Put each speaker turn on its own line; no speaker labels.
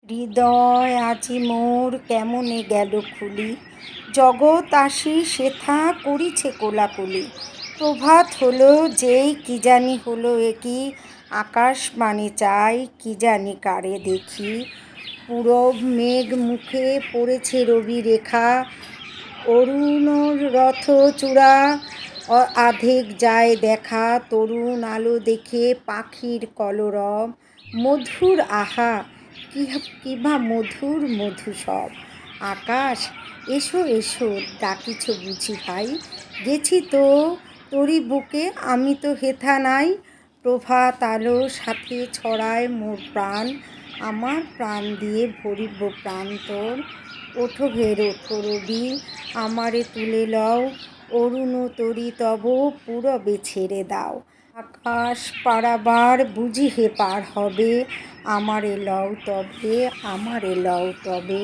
হৃদয় আজি মোর কেমনে গেল খুলি, জগৎ আসি সেথা করিছে কোলাকুলি। প্রভাত হলো যেই কি জানি হলো একি, আকাশ মানে চাই কি জানি কারে দেখি। পূরব মেঘ মুখে পড়েছে রবি রেখা, অরুণ রথ চূড়া আধেক যায় দেখা। তরুণ আলো দেখে পাখির কলরব, মধুর আহা কিবা মধুর মধু সব। আকাশ এসো এসো ডাকিছ বুঝি ভাই, গেছি তো তোরি বুকে আমি তো হেথা নাই। প্রভাত আলো সাথে ছড়ায় মোর প্রাণ, আমার প্রাণ দিয়ে ভরিব প্রান্তর। ওঠো ভের ওঠো রবি আমারে তুলে লও, অরুণ তরি তব পূরবে ছেড়ে দাও। আকাশ পারাবার বুঝি হে পার হবে, আমারে লও তবে আমারে লও তবে।